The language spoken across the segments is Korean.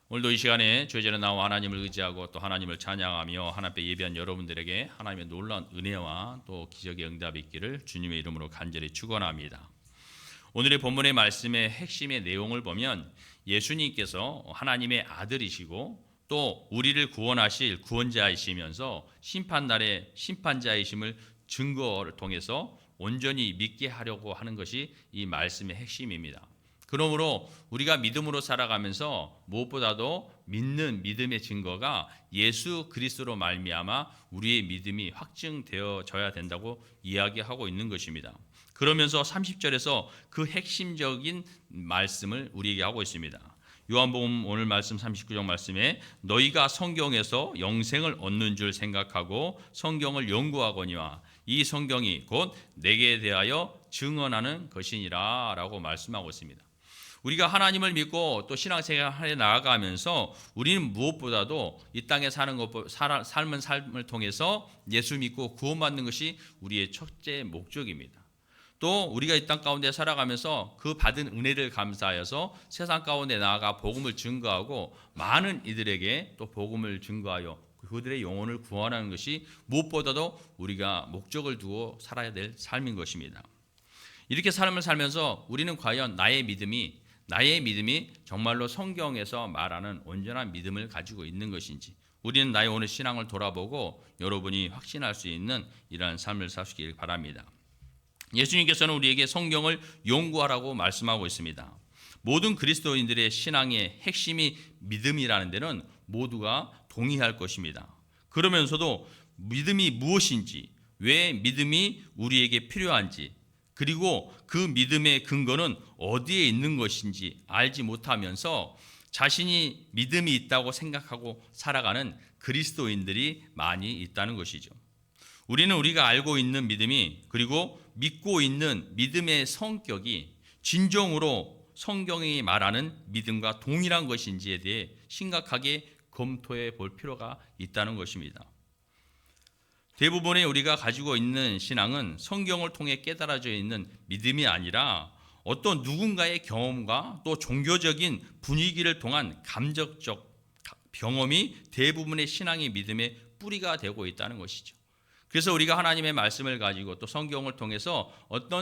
오늘도 이 시간에 주의 전에 나와 하나님을 의지하고 또 하나님을 찬양하며 하나님 앞에 예배한 여러분들에게 하나님의 놀라운 은혜와 또 기적의 응답이 있기를 주님의 이름으로 간절히 축원합니다. 오늘의 본문의 말씀의 핵심의 내용을 보면 예수님께서 하나님의 아들이시고 또 우리를 구원하실 구원자이시면서 심판날의 심판자이심을 증거를 통해서 온전히 믿게 하려고 하는 것이 이 말씀의 핵심입니다. 그러므로 우리가 믿음으로 살아가면서 무엇보다도 믿는 믿음의 증거가 예수 그리스도로 말미암아 우리의 믿음이 확증되어져야 된다고 이야기하고 있는 것입니다. 그러면서 30절에서 그 핵심적인 말씀을 우리에게 하고 있습니다. 요한복음 오늘 말씀 39절 말씀에 너희가 성경에서 영생을 얻는 줄 생각하고 성경을 연구하거니와 이 성경이 곧 내게 대하여 증언하는 것이니라 라고 말씀하고 있습니다. 우리가 하나님을 믿고 또 신앙생활에 나아가면서 우리는 무엇보다도 이 땅에 사는 것, 삶을 통해서 예수 믿고 구원받는 것이 우리의 첫째 목적입니다. 또 우리가 이 땅 가운데 살아가면서 그 받은 은혜를 감사하여서 세상 가운데 나아가 복음을 증거하고 많은 이들에게 또 복음을 증거하여 그들의 영혼을 구원하는 것이 무엇보다도 우리가 목적을 두고 살아야 될 삶인 것입니다. 이렇게 삶을 살면서 우리는 과연 나의 믿음이 정말로 성경에서 말하는 온전한 믿음을 가지고 있는 것인지 우리는 나의 오늘 신앙을 돌아보고 여러분이 확신할 수 있는 이러한 삶을 사시길 바랍니다. 예수님께서는 우리에게 성경을 연구하라고 말씀하고 있습니다. 모든 그리스도인들의 신앙의 핵심이 믿음이라는 데는 모두가 동의할 것입니다. 그러면서도 믿음이 무엇인지, 왜 믿음이 우리에게 필요한지, 그리고 그 믿음의 근거는 어디에 있는 것인지 알지 못하면서 자신이 믿음이 있다고 생각하고 살아가는 그리스도인들이 많이 있다는 것이죠. 우리는 우리가 알고 있는 믿음이 그리고 믿고 있는 믿음의 성격이 진정으로 성경이 말하는 믿음과 동일한 것인지에 대해 심각하게 검토해 볼 필요가 있다는 것입니다. 대부분의 우리가 가지고 있는 신앙은 성경을 통해 깨달아져 있는 믿음이 아니라 어떤 누군가의 경험과 또 종교적인 분위기를 통한 감정적 경험이 대부분의 신앙의 믿음의 뿌리가 되고 있다는 것이죠. 그래서 우리가 하나님의 말씀을 가지고 또 성경을 통해서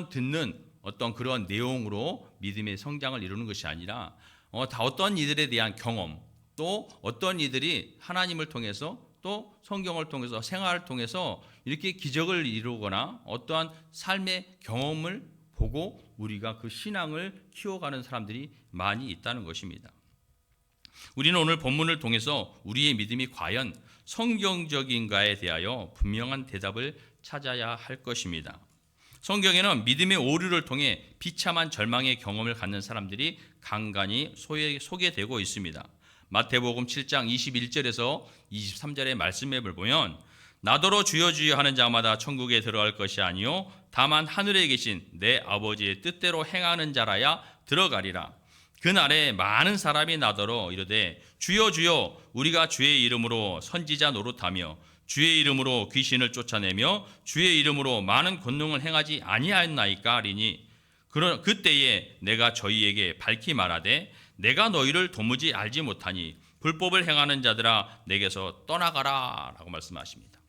듣는 어떤 그런 내용으로 믿음의 성장을 이루는 것이 아니라 어떤 이들에 대한 경험 또 어떤 이들이 하나님을 통해서 또 성경을 통해서 생활을 통해서 이렇게 기적을 이루거나 어떠한 삶의 경험을 보고 우리가 그 신앙을 키워가는 사람들이 많이 있다는 것입니다. 우리는 오늘 본문을 통해서 우리의 믿음이 과연 성경적인가에 대하여 분명한 대답을 찾아야 할 것입니다. 성경에는 믿음의 오류를 통해 비참한 절망의 경험을 갖는 사람들이 간간히 소개되고 있습니다. 마태복음 7장 21절에서 23절의 말씀을 보면 나더러 주여 주여 하는 자마다 천국에 들어갈 것이 아니요 다만 하늘에 계신 내 아버지의 뜻대로 행하는 자라야 들어가리라. 그날에 많은 사람이 나더러 이르되 주여 주여 우리가 주의 이름으로 선지자 노릇하며 주의 이름으로 귀신을 쫓아내며 주의 이름으로 많은 권능을 행하지 아니하였나이까 하리니 그때에 내가 저희에게 밝히 말하되 내가 너희를 도무지 알지 못하니 불법을 행하는 자들아 내게서 떠나가라 라고 말씀하십니다.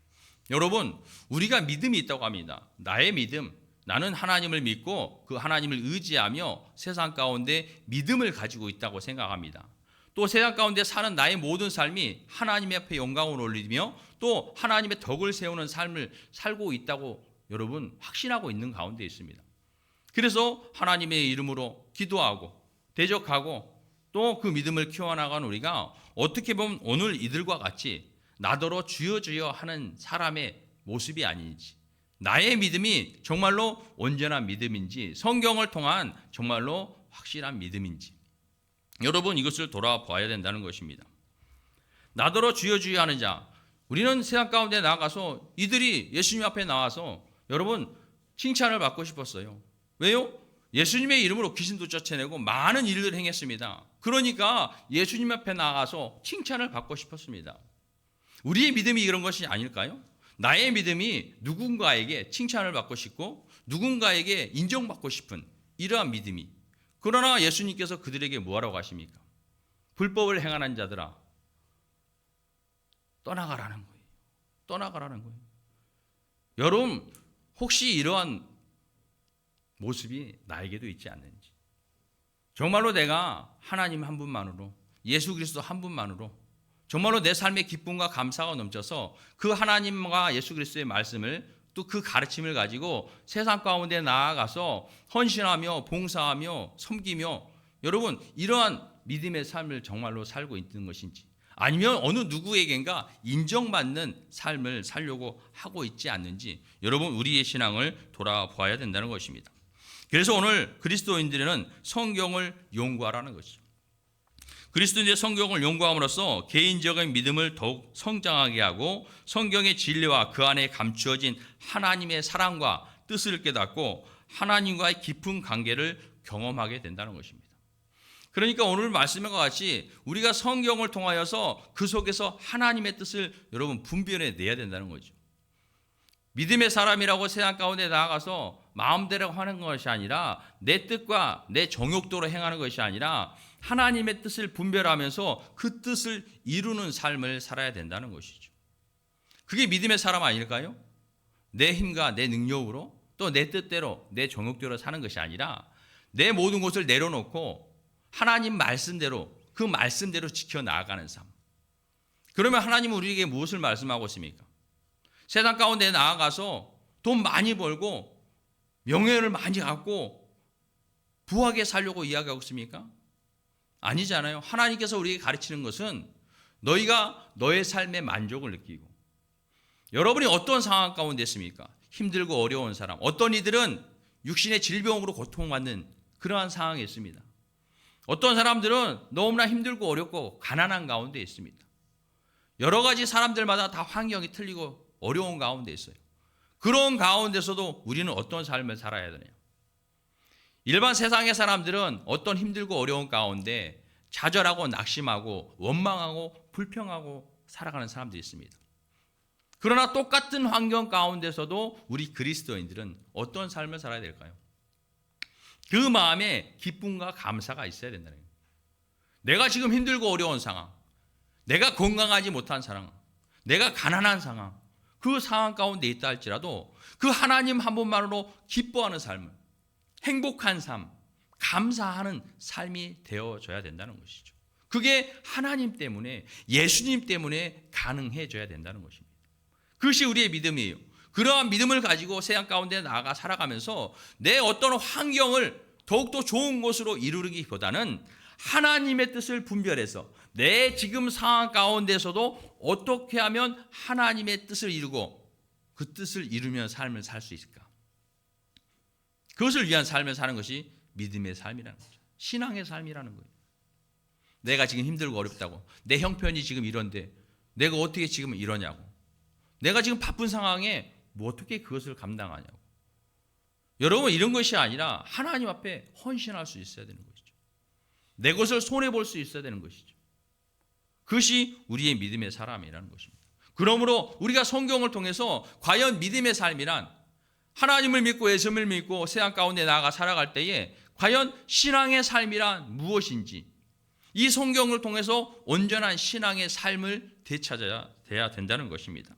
여러분 우리가 믿음이 있다고 합니다. 나의 믿음, 나는 하나님을 믿고 그 하나님을 의지하며 세상 가운데 믿음을 가지고 있다고 생각합니다. 또 세상 가운데 사는 나의 모든 삶이 하나님 앞에 영광을 올리며 또 하나님의 덕을 세우는 삶을 살고 있다고 여러분 확신하고 있는 가운데 있습니다. 그래서 하나님의 이름으로 기도하고 대적하고 또 그 믿음을 키워나가는 우리가 어떻게 보면 오늘 이들과 같이 나더러 주여 주여 하는 사람의 모습이 아닌지 나의 믿음이 정말로 온전한 믿음인지 성경을 통한 정말로 확실한 믿음인지 여러분 이것을 돌아봐야 된다는 것입니다. 나더러 주여 주여 하는 자 우리는 세상 가운데 나가서 이들이 예수님 앞에 나와서 여러분 칭찬을 받고 싶었어요. 왜요? 예수님의 이름으로 귀신도 쫓아내고 많은 일들을 행했습니다. 그러니까 예수님 앞에 나가서 칭찬을 받고 싶었습니다. 우리의 믿음이 이런 것이 아닐까요? 나의 믿음이 누군가에게 칭찬을 받고 싶고 누군가에게 인정받고 싶은 이러한 믿음이. 그러나 예수님께서 그들에게 뭐하라고 하십니까? 불법을 행하는 자들아, 떠나가라는 거예요. 떠나가라는 거예요. 여러분, 혹시 이러한 모습이 나에게도 있지 않는지, 정말로 내가 하나님 한 분만으로, 예수 그리스도 한 분만으로 정말로 내 삶의 기쁨과 감사가 넘쳐서 그 하나님과 예수 그리스도의 말씀을, 또 그 가르침을 가지고 세상 가운데 나아가서 헌신하며 봉사하며 섬기며, 여러분 이러한 믿음의 삶을 정말로 살고 있는 것인지, 아니면 어느 누구에겐가 인정받는 삶을 살려고 하고 있지 않는지, 여러분 우리의 신앙을 돌아봐야 된다는 것입니다. 그래서 오늘 그리스도인들은 성경을 연구하라는 것이죠. 그리스도인들의 성경을 연구함으로써 개인적인 믿음을 더욱 성장하게 하고 성경의 진리와 그 안에 감추어진 하나님의 사랑과 뜻을 깨닫고 하나님과의 깊은 관계를 경험하게 된다는 것입니다. 그러니까 오늘 말씀과 같이 우리가 성경을 통하여서 그 속에서 하나님의 뜻을 여러분 분별해내야 된다는 거죠. 믿음의 사람이라고 세상 가운데 나아가서 마음대로 하는 것이 아니라, 내 뜻과 내 정욕대로 행하는 것이 아니라 하나님의 뜻을 분별하면서 그 뜻을 이루는 삶을 살아야 된다는 것이죠. 그게 믿음의 사람 아닐까요? 내 힘과 내 능력으로, 또 내 뜻대로 내 정욕대로 사는 것이 아니라 내 모든 것을 내려놓고 하나님 말씀대로, 그 말씀대로 지켜나가는 삶. 그러면 하나님은 우리에게 무엇을 말씀하고 있습니까? 세상 가운데 나아가서 돈 많이 벌고 명예를 많이 갖고 부하게 살려고 이야기하고 있습니까? 아니잖아요. 하나님께서 우리에게 가르치는 것은 너희가 너의 삶의 만족을 느끼고, 여러분이 어떤 상황 가운데 있습니까? 힘들고 어려운 사람, 어떤 이들은 육신의 질병으로 고통받는 그러한 상황에 있습니다. 어떤 사람들은 너무나 힘들고 어렵고 가난한 가운데 있습니다. 여러 가지 사람들마다 다 환경이 틀리고 어려운 가운데 있어요. 그런 가운데서도 우리는 어떤 삶을 살아야 되냐? 일반 세상의 사람들은 어떤 힘들고 어려운 가운데 좌절하고 낙심하고 원망하고 불평하고 살아가는 사람들이 있습니다. 그러나 똑같은 환경 가운데서도 우리 그리스도인들은 어떤 삶을 살아야 될까요? 그 마음에 기쁨과 감사가 있어야 된다는 거예요. 내가 지금 힘들고 어려운 상황, 내가 건강하지 못한 상황, 내가 가난한 상황, 그 상황 가운데 있다 할지라도 그 하나님 한 분만으로 기뻐하는 삶을, 행복한 삶, 감사하는 삶이 되어져야 된다는 것이죠. 그게 하나님 때문에, 예수님 때문에 가능해져야 된다는 것입니다. 그것이 우리의 믿음이에요. 그러한 믿음을 가지고 세상 가운데 나아가 살아가면서 내 어떤 환경을 더욱더 좋은 것으로 이루기보다는 하나님의 뜻을 분별해서 내 지금 상황 가운데서도 어떻게 하면 하나님의 뜻을 이루고 그 뜻을 이루며 삶을 살 수 있을까? 그것을 위한 삶을 사는 것이 믿음의 삶이라는 거죠. 신앙의 삶이라는 거예요. 내가 지금 힘들고 어렵다고, 내 형편이 지금 이런데 내가 어떻게 지금 이러냐고, 내가 지금 바쁜 상황에 뭐 어떻게 그것을 감당하냐고. 여러분, 이런 것이 아니라 하나님 앞에 헌신할 수 있어야 되는 것이죠. 내 것을 손해볼 수 있어야 되는 것이죠. 그것이 우리의 믿음의 사람이라는 것입니다. 그러므로 우리가 성경을 통해서 과연 믿음의 삶이란, 하나님을 믿고 예수님을 믿고 세상 가운데 나아가 살아갈 때에 과연 신앙의 삶이란 무엇인지, 이 성경을 통해서 온전한 신앙의 삶을 되찾아야 된다는 것입니다.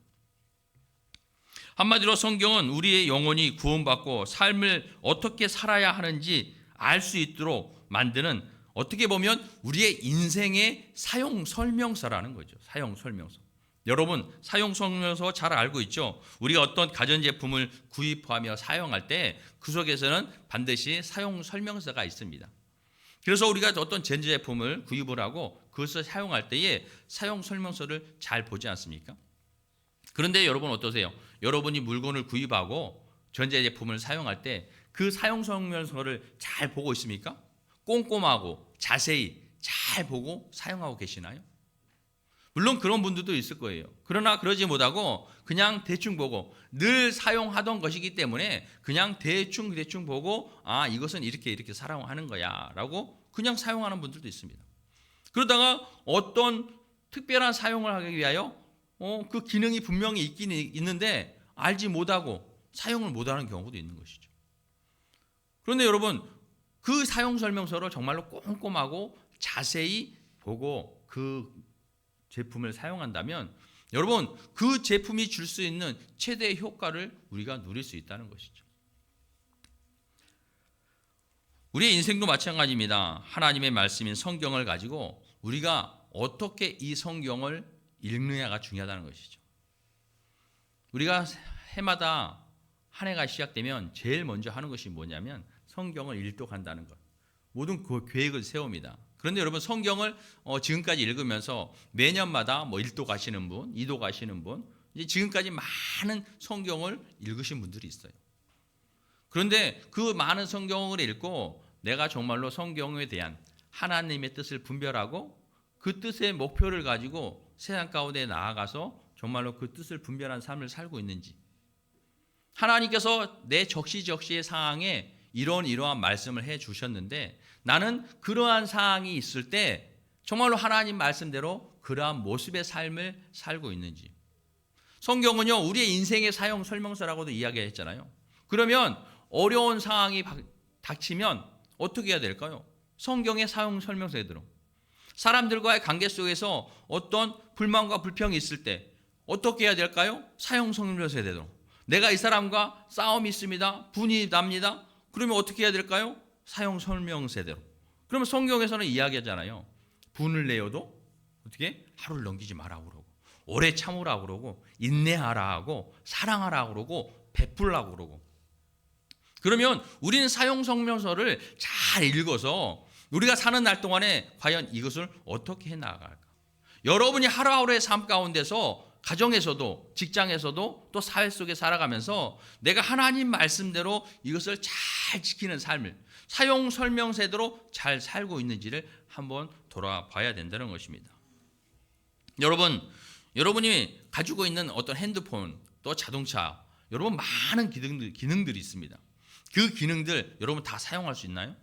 한마디로 성경은 우리의 영혼이 구원받고 삶을 어떻게 살아야 하는지 알 수 있도록 만드는, 어떻게 보면 우리의 인생의 사용 설명서라는 거죠. 사용 설명서. 여러분, 사용 설명서 잘 알고 있죠? 우리가 어떤 가전제품을 구입하며 사용할 때 그 속에서는 반드시 사용 설명서가 있습니다. 그래서 우리가 어떤 전자제품을 구입을 하고 그것을 사용할 때에 사용 설명서를 잘 보지 않습니까? 그런데 여러분 어떠세요? 여러분이 물건을 구입하고 전자제품을 사용할 때 그 사용 설명서를 잘 보고 있습니까? 꼼꼼하고 자세히 잘 보고 사용하고 계시나요? 물론 그런 분들도 있을 거예요. 그러나 그러지 못하고 그냥 대충 보고, 늘 사용하던 것이기 때문에 그냥 대충 보고, 아, 이것은 이렇게 사용하는 거야 라고 그냥 사용하는 분들도 있습니다. 그러다가 어떤 특별한 사용을 하기 위하여 그 기능이 분명히 있긴 있는데 알지 못하고 사용을 못하는 경우도 있는 것이죠. 그런데 여러분, 그 사용 설명서를 정말로 꼼꼼하고 자세히 보고 그 제품을 사용한다면 여러분 그 제품이 줄 수 있는 최대의 효과를 우리가 누릴 수 있다는 것이죠. 우리의 인생도 마찬가지입니다. 하나님의 말씀인 성경을 가지고 우리가 어떻게 이 성경을 읽느냐가 중요하다는 것이죠. 우리가 해마다 한 해가 시작되면 제일 먼저 하는 것이 뭐냐면 성경을 일독한다는 것. 모든 그 계획을 세웁니다. 그런데 여러분 성경을 지금까지 읽으면서 매년마다 뭐 1독 하시는 분, 2독 하시는 분, 이제 지금까지 많은 성경을 읽으신 분들이 있어요. 그런데 그 많은 성경을 읽고 내가 정말로 성경에 대한 하나님의 뜻을 분별하고 그 뜻의 목표를 가지고 세상 가운데 나아가서 정말로 그 뜻을 분별한 삶을 살고 있는지, 하나님께서 내 적시적시의 상황에 이러한 말씀을 해 주셨는데 나는 그러한 상황이 있을 때 정말로 하나님 말씀대로 그러한 모습의 삶을 살고 있는지. 성경은요 우리의 인생의 사용 설명서라고도 이야기했잖아요. 그러면 어려운 상황이 닥치면 어떻게 해야 될까요? 성경의 사용 설명서에 들어 사람들과의 관계 속에서 어떤 불만과 불평이 있을 때 어떻게 해야 될까요? 사용 설명서에 대로 내가 이 사람과 싸움이 있습니다. 분이 납니다. 그러면 어떻게 해야 될까요? 사용 설명서대로. 그러면 성경에서는 이야기하잖아요. 분을 내어도 어떻게 하루를 넘기지 마라 그러고 오래 참으라 그러고 인내하라 하고 사랑하라 그러고 베풀라 그러고. 그러면 우리는 사용 설명서를 잘 읽어서 우리가 사는 날 동안에 과연 이것을 어떻게 해 나갈까? 여러분이 하루하루의 삶 가운데서 가정에서도 직장에서도 또 사회 속에 살아가면서 내가 하나님 말씀대로 이것을 잘 지키는 삶을 사용 설명서대로 잘 살고 있는지를 한번 돌아봐야 된다는 것입니다. 여러분이 가지고 있는 어떤 핸드폰 또 자동차 여러분 많은 기능들이 있습니다. 그 기능들 여러분 다 사용할 수 있나요?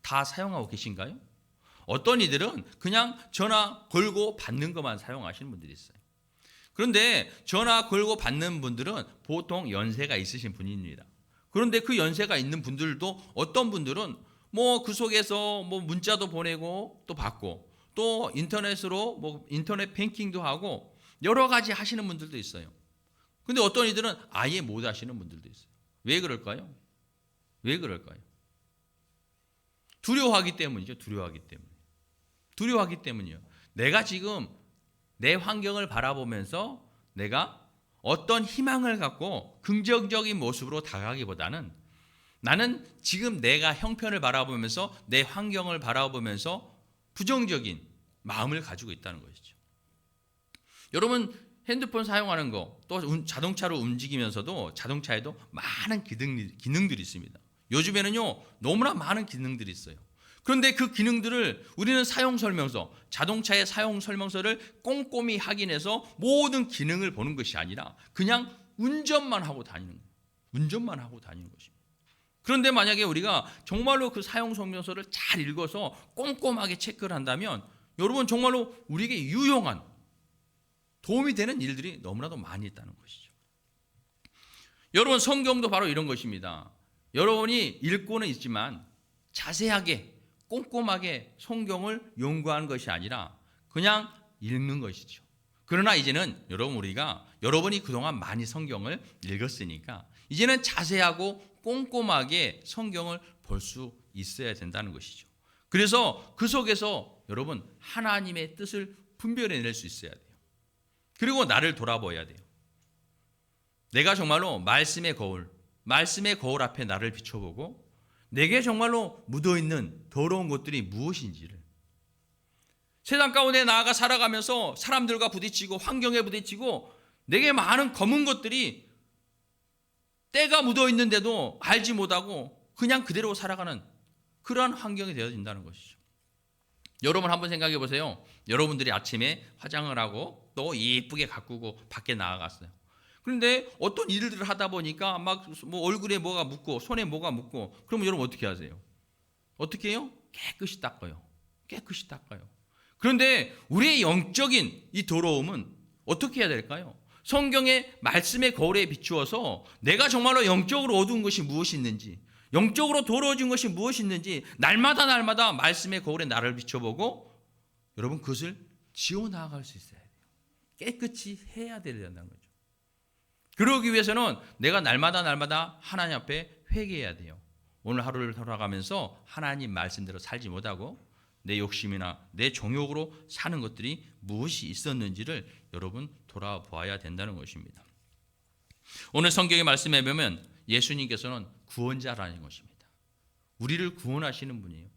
다 사용하고 계신가요? 어떤 이들은 그냥 전화 걸고 받는 것만 사용하시는 분들이 있어요. 그런데 전화 걸고 받는 분들은 보통 연세가 있으신 분입니다. 그런데 그 연세가 있는 분들도 어떤 분들은 뭐 그 속에서 뭐 문자도 보내고 또 받고 또 인터넷으로 뭐 인터넷 뱅킹도 하고 여러 가지 하시는 분들도 있어요. 근데 어떤 이들은 아예 못 하시는 분들도 있어요. 왜 그럴까요? 왜 그럴까요? 두려워하기 때문이죠. 두려워하기 때문이요. 내가 지금 내 환경을 바라보면서 내가 어떤 희망을 갖고 긍정적인 모습으로 다가가기보다는 나는 지금 내가 형편을 바라보면서 내 환경을 바라보면서 부정적인 마음을 가지고 있다는 것이죠. 여러분 핸드폰 사용하는 거 또 자동차로 움직이면서도 자동차에도 많은 기능들이 있습니다. 요즘에는요 너무나 많은 기능들이 있어요. 그런데 그 기능들을 우리는 사용 설명서, 자동차의 사용 설명서를 꼼꼼히 확인해서 모든 기능을 보는 것이 아니라 그냥 운전만 하고 다니는 거예요. 운전만 하고 다니는 것입니다. 그런데 만약에 우리가 정말로 그 사용 설명서를 잘 읽어서 꼼꼼하게 체크를 한다면 여러분 정말로 우리에게 유용한 도움이 되는 일들이 너무나도 많이 있다는 것이죠. 여러분 성경도 바로 이런 것입니다. 여러분이 읽고는 있지만 자세하게 꼼꼼하게 성경을 연구하는 것이 아니라 그냥 읽는 것이죠. 그러나 이제는 여러분이 그동안 많이 성경을 읽었으니까 이제는 자세하고 꼼꼼하게 성경을 볼 수 있어야 된다는 것이죠. 그래서 그 속에서 여러분 하나님의 뜻을 분별해낼 수 있어야 돼요. 그리고 나를 돌아봐야 돼요. 내가 정말로 말씀의 거울 앞에 나를 비춰보고 내게 정말로 묻어있는 더러운 것들이 무엇인지를 세상 가운데 나아가 살아가면서 사람들과 부딪히고 환경에 부딪히고 내게 많은 검은 것들이 때가 묻어있는데도 알지 못하고 그냥 그대로 살아가는 그러한 환경이 되어진다는 것이죠. 여러분 한번 생각해 보세요. 여러분들이 아침에 화장을 하고 또 예쁘게 가꾸고 밖에 나아갔어요. 그런데 어떤 일들을 하다 보니까 막 뭐 얼굴에 뭐가 묻고 손에 뭐가 묻고 그러면 여러분 어떻게 하세요? 어떻게 해요? 깨끗이 닦아요. 그런데 우리의 영적인 이 더러움은 어떻게 해야 될까요? 성경의 말씀의 거울에 비추어서 내가 정말로 영적으로 어두운 것이 무엇이 있는지 영적으로 더러워진 것이 무엇이 있는지 날마다 말씀의 거울에 나를 비춰보고 여러분 그것을 지어 나아갈 수 있어야 돼요. 깨끗이 해야 된다는 거죠. 그러기 위해서는 내가 날마다 하나님 앞에 회개해야 돼요. 오늘 하루를 돌아가면서 하나님 말씀대로 살지 못하고 내 욕심이나 내 정욕으로 사는 것들이 무엇이 있었는지를 여러분 돌아보아야 된다는 것입니다. 오늘 성경의 말씀에 보면 예수님께서는 구원자라는 것입니다. 우리를 구원하시는 분이에요.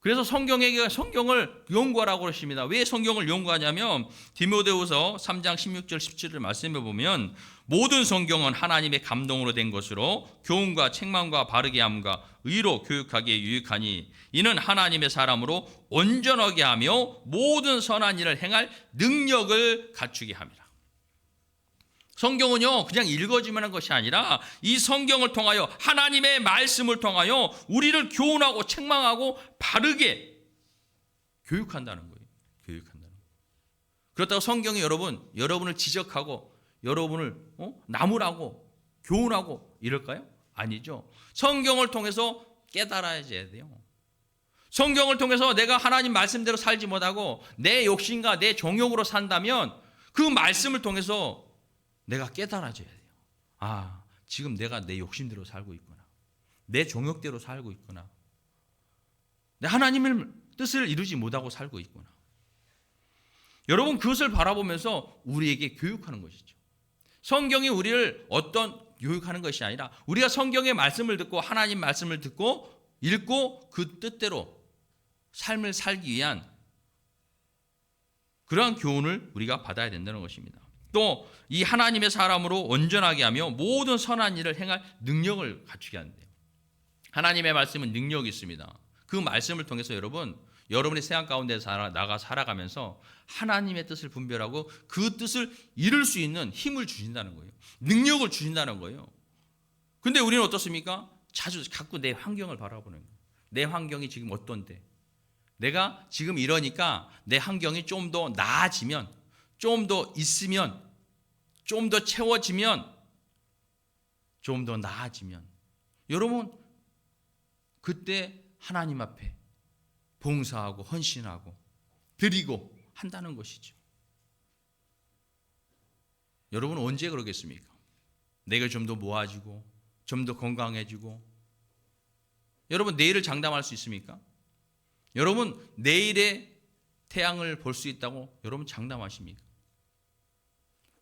그래서 성경을 연구하라고 그러십니다. 왜 성경을 연구하냐면 디모데후서 3장 16절 17절 말씀해 보면 모든 성경은 하나님의 감동으로 된 것으로 교훈과 책망과 바르게 함과 의로 교육하기에 유익하니 이는 하나님의 사람으로 온전하게 하며 모든 선한 일을 행할 능력을 갖추게 함이라. 성경은요 그냥 읽어지만 한 것이 아니라 이 성경을 통하여 하나님의 말씀을 통하여 우리를 교훈하고 책망하고 바르게 교육한다는 거예요. 교육한다는 거예요. 그렇다고 성경이 여러분을 지적하고 여러분을 나무라고 교훈하고 이럴까요? 아니죠. 성경을 통해서 깨달아야 돼요. 성경을 통해서 내가 하나님 말씀대로 살지 못하고 내 욕심과 내 정욕으로 산다면 그 말씀을 통해서 내가 깨달아져야 돼요. 아, 지금 내가 내 욕심대로 살고 있구나. 내 정욕대로 살고 있구나. 내 하나님의 뜻을 이루지 못하고 살고 있구나. 여러분 그것을 바라보면서 우리에게 교육하는 것이죠. 성경이 우리를 어떤 교육하는 것이 아니라 우리가 성경의 말씀을 듣고 하나님 말씀을 듣고 읽고 그 뜻대로 삶을 살기 위한 그러한 교훈을 우리가 받아야 된다는 것입니다. 또 이 하나님의 사람으로 온전하게 하며 모든 선한 일을 행할 능력을 갖추게 한대요. 하나님의 말씀은 능력이 있습니다. 그 말씀을 통해서 여러분의 생활 가운데 나가 살아가면서 하나님의 뜻을 분별하고 그 뜻을 이룰 수 있는 힘을 주신다는 거예요. 능력을 주신다는 거예요. 근데 우리는 어떻습니까? 자꾸 내 환경을 바라보는 거예요. 내 환경이 지금 어떤데? 내가 지금 이러니까 내 환경이 좀 더 나아지면, 좀 더 있으면, 좀 더 채워지면, 좀 더 나아지면 여러분 그때 하나님 앞에 봉사하고 헌신하고 드리고 한다는 것이죠. 여러분은 언제 그러겠습니까? 내가 좀 더 모아지고 좀 더 건강해지고 여러분 내일을 장담할 수 있습니까? 여러분 내일의 태양을 볼 수 있다고 여러분 장담하십니까?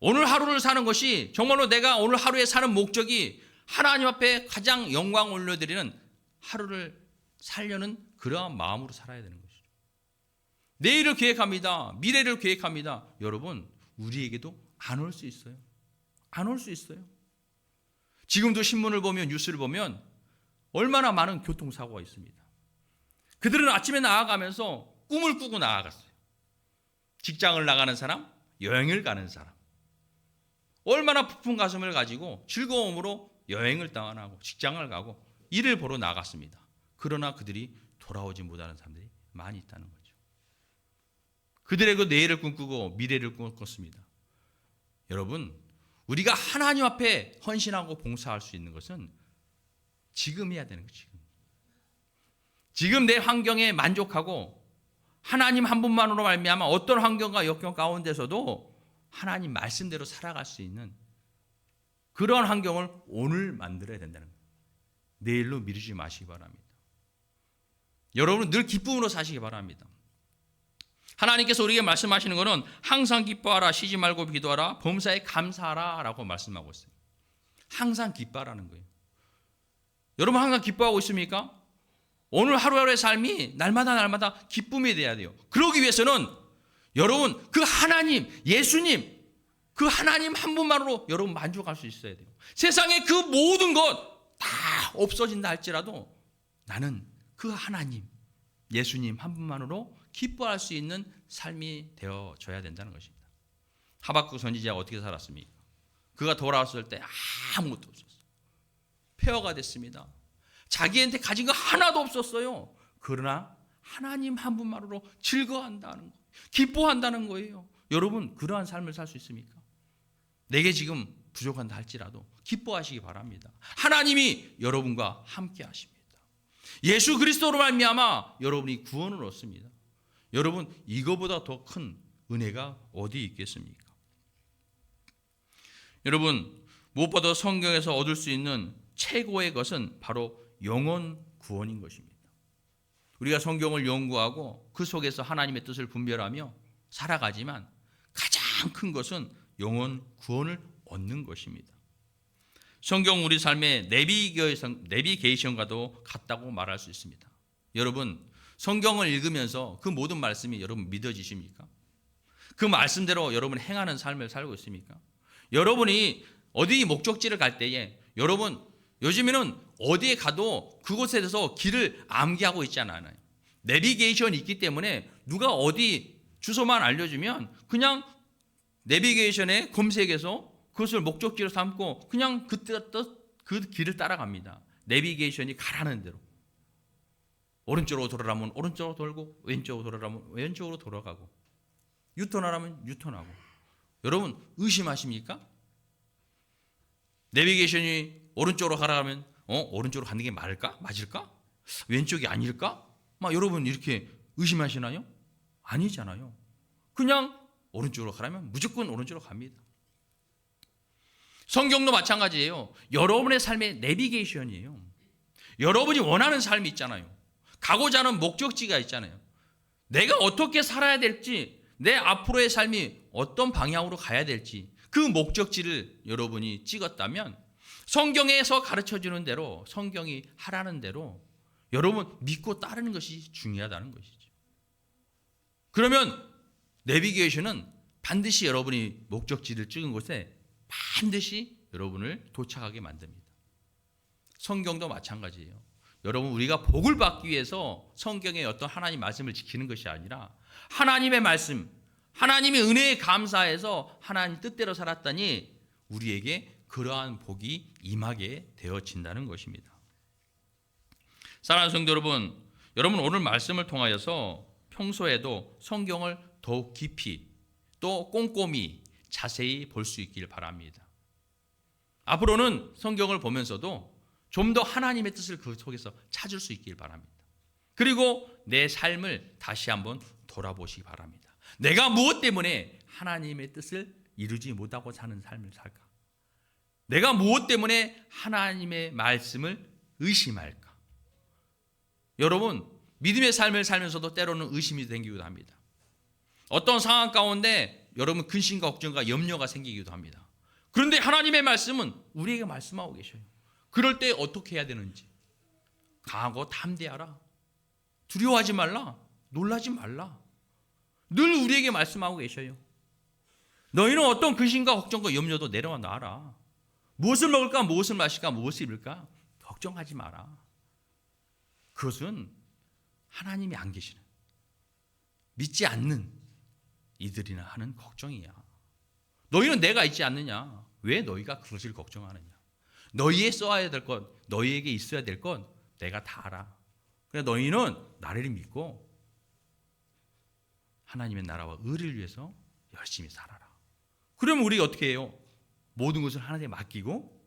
오늘 하루를 사는 것이 정말로 내가 오늘 하루에 사는 목적이 하나님 앞에 가장 영광 올려드리는 하루를 살려는 그러한 마음으로 살아야 되는 것이죠. 내일을 계획합니다. 미래를 계획합니다. 여러분 우리에게도 안 올 수 있어요. 안 올 수 있어요. 지금도 신문을 보면 뉴스를 보면 얼마나 많은 교통사고가 있습니다. 그들은 아침에 나아가면서 꿈을 꾸고 나아갔어요. 직장을 나가는 사람, 여행을 가는 사람. 얼마나 부푼 가슴을 가지고 즐거움으로 여행을 떠나고 직장을 가고 일을 보러 나갔습니다. 그러나 그들이 돌아오지 못하는 사람들이 많이 있다는 거죠. 그들의 그 내일을 꿈꾸고 미래를 꿈꿨습니다. 여러분, 우리가 하나님 앞에 헌신하고 봉사할 수 있는 것은 지금 해야 되는 거죠. 지금 내 환경에 만족하고 하나님 한 분만으로 말미암아 어떤 환경과 역경 가운데서도 하나님 말씀대로 살아갈 수 있는 그런 환경을 오늘 만들어야 된다는 거예요. 내일로 미루지 마시기 바랍니다. 여러분은 늘 기쁨으로 사시기 바랍니다. 하나님께서 우리에게 말씀하시는 것은 항상 기뻐하라, 쉬지 말고 기도하라, 범사에 감사하라 라고 말씀하고 있어요. 항상 기뻐하라는 거예요. 여러분 항상 기뻐하고 있습니까? 오늘 하루하루의 삶이 날마다 기쁨이 돼야 돼요. 그러기 위해서는 여러분 그 하나님, 예수님, 그 하나님 한 분만으로 여러분 만족할 수 있어야 돼요. 세상에 그 모든 것 다 없어진다 할지라도 나는 그 하나님, 예수님 한 분만으로 기뻐할 수 있는 삶이 되어져야 된다는 것입니다. 하박국 선지자가 어떻게 살았습니까? 그가 돌아왔을 때 아무것도 없었어요. 폐허가 됐습니다. 자기한테 가진 거 하나도 없었어요. 그러나 하나님 한 분만으로 즐거워한다는 거, 기뻐한다는 거예요. 여러분 그러한 삶을 살 수 있습니까? 내게 지금 부족한다 할지라도 기뻐하시기 바랍니다. 하나님이 여러분과 함께 하십니다. 예수 그리스도로 말미암아 여러분이 구원을 얻습니다. 여러분, 이거보다 더 큰 은혜가 어디 있겠습니까? 여러분, 무엇보다 성경에서 얻을 수 있는 최고의 것은 바로 영혼 구원인 것입니다. 우리가 성경을 연구하고 그 속에서 하나님의 뜻을 분별하며 살아가지만 가장 큰 것은 영혼 구원을 얻는 것입니다. 성경 우리 삶의 내비게이션과도 같다고 말할 수 있습니다. 여러분, 성경을 읽으면서 그 모든 말씀이 여러분 믿어지십니까? 그 말씀대로 여러분 행하는 삶을 살고 있습니까? 여러분이 어디 목적지를 갈 때에 여러분 요즘에는 어디에 가도 그곳에 대해서 길을 암기하고 있지 않아요. 내비게이션이 있기 때문에 누가 어디 주소만 알려주면 그냥 내비게이션에 검색해서 그것을 목적지로 삼고 그냥 그 길을 따라갑니다. 내비게이션이 가라는 대로. 오른쪽으로 돌아가면 오른쪽으로 돌고 왼쪽으로 돌아가면 왼쪽으로 돌아가고 유턴하라면 유턴하고. 여러분 의심하십니까? 내비게이션이 오른쪽으로 가라면 오른쪽으로 가는 게 맞을까? 왼쪽이 아닐까? 막 여러분 이렇게 의심하시나요? 아니잖아요. 그냥 오른쪽으로 가라면 무조건 오른쪽으로 갑니다. 성경도 마찬가지예요. 여러분의 삶의 내비게이션이에요. 여러분이 원하는 삶이 있잖아요. 가고자 하는 목적지가 있잖아요. 내가 어떻게 살아야 될지, 내 앞으로의 삶이 어떤 방향으로 가야 될지 그 목적지를 여러분이 찍었다면 성경에서 가르쳐주는 대로, 성경이 하라는 대로 여러분 믿고 따르는 것이 중요하다는 것이죠. 그러면 내비게이션은 반드시 여러분이 목적지를 찍은 곳에 반드시 여러분을 도착하게 만듭니다. 성경도 마찬가지예요. 여러분 우리가 복을 받기 위해서 성경의 어떤 하나님 말씀을 지키는 것이 아니라 하나님의 말씀, 하나님의 은혜에 감사해서 하나님 뜻대로 살았더니 우리에게 그러한 복이 임하게 되어진다는 것입니다. 사랑하는 성도 여러분, 여러분 오늘 말씀을 통하여서 평소에도 성경을 더욱 깊이 또 꼼꼼히 자세히 볼 수 있길 바랍니다. 앞으로는 성경을 보면서도 좀 더 하나님의 뜻을 그 속에서 찾을 수 있길 바랍니다. 그리고 내 삶을 다시 한번 돌아보시기 바랍니다. 내가 무엇 때문에 하나님의 뜻을 이루지 못하고 사는 삶을 살까? 내가 무엇 때문에 하나님의 말씀을 의심할까? 여러분, 믿음의 삶을 살면서도 때로는 의심이 생기기도 합니다. 어떤 상황 가운데 여러분 근심과 걱정과 염려가 생기기도 합니다. 그런데 하나님의 말씀은 우리에게 말씀하고 계셔요. 그럴 때 어떻게 해야 되는지. 강하고 담대하라. 두려워하지 말라. 놀라지 말라. 늘 우리에게 말씀하고 계셔요. 너희는 어떤 근심과 걱정과 염려도 내려놔라. 무엇을 먹을까, 무엇을 마실까, 무엇을 입을까 걱정하지 마라. 그것은 하나님이 안 계시는, 믿지 않는 이들이나 하는 걱정이야. 너희는 내가 있지 않느냐? 왜 너희가 그것을 걱정하느냐? 너희에 써야 될 것, 너희에게 있어야 될 것 내가 다 알아. 그래 너희는 나를 믿고 하나님의 나라와 의를 위해서 열심히 살아라. 그러면 우리가 어떻게 해요? 모든 것을 하나님께 맡기고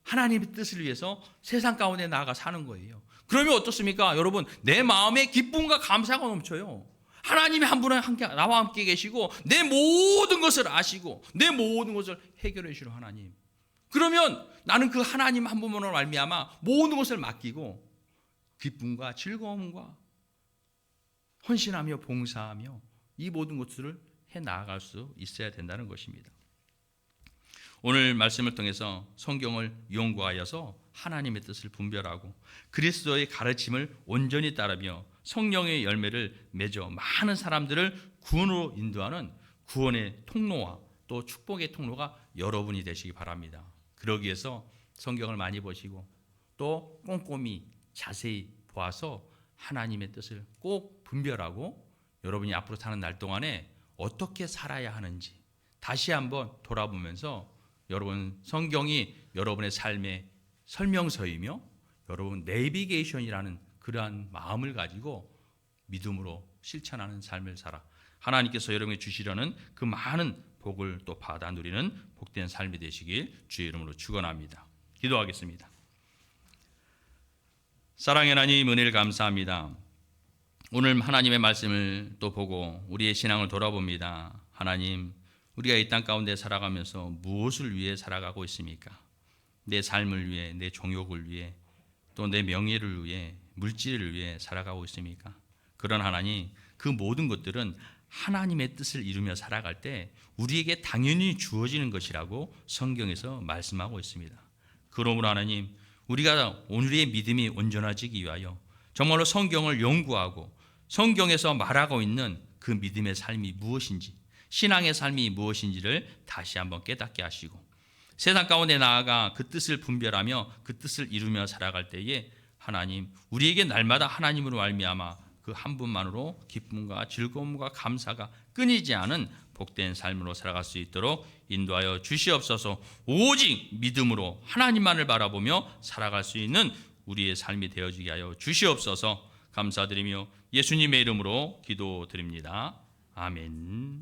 하나님의 뜻을 위해서 세상 가운데 나아가 사는 거예요. 그러면 어떻습니까? 여러분, 내 마음에 기쁨과 감사가 넘쳐요. 하나님이 한 분은 나와 함께 계시고 내 모든 것을 아시고 내 모든 것을 해결해 주시는 하나님. 그러면 나는 그 하나님 한 분으로 말미암아 모든 것을 맡기고 기쁨과 즐거움과 헌신하며 봉사하며 이 모든 것들을 해 나아갈 수 있어야 된다는 것입니다. 오늘 말씀을 통해서 성경을 연구하여서 하나님의 뜻을 분별하고 그리스도의 가르침을 온전히 따르며 성령의 열매를 맺어 많은 사람들을 구원으로 인도하는 구원의 통로와 또 축복의 통로가 여러분이 되시기 바랍니다. 그러기 위해서 성경을 많이 보시고 또 꼼꼼히 자세히 보아서 하나님의 뜻을 꼭 분별하고 여러분이 앞으로 사는 날 동안에 어떻게 살아야 하는지 다시 한번 돌아보면서 여러분 성경이 여러분의 삶의 설명서이며 여러분 내비게이션이라는 그러한 마음을 가지고 믿음으로 실천하는 삶을 살아 하나님께서 여러분에게 주시려는 그 많은 복을 또 받아 누리는 복된 삶이 되시길 주의 이름으로 축원합니다. 기도하겠습니다. 사랑의 하나님 은혜를 감사합니다. 오늘 하나님의 말씀을 또 보고 우리의 신앙을 돌아봅니다. 하나님, 우리가 이 땅 가운데 살아가면서 무엇을 위해 살아가고 있습니까? 내 삶을 위해, 내 종욕을 위해, 또 내 명예를 위해, 물질을 위해 살아가고 있습니까? 그런 하나님, 그 모든 것들은 하나님의 뜻을 이루며 살아갈 때 우리에게 당연히 주어지는 것이라고 성경에서 말씀하고 있습니다. 그러므로 하나님, 우리가 오늘의 믿음이 온전해지기 위하여 정말로 성경을 연구하고 성경에서 말하고 있는 그 믿음의 삶이 무엇인지, 신앙의 삶이 무엇인지를 다시 한번 깨닫게 하시고 세상 가운데 나아가 그 뜻을 분별하며 그 뜻을 이루며 살아갈 때에 하나님, 우리에게 날마다 하나님으로 말미암아 그 한 분만으로 기쁨과 즐거움과 감사가 끊이지 않은 복된 삶으로 살아갈 수 있도록 인도하여 주시옵소서. 오직 믿음으로 하나님만을 바라보며 살아갈 수 있는 우리의 삶이 되어지게 하여 주시옵소서. 감사드리며 예수님의 이름으로 기도드립니다. 아멘.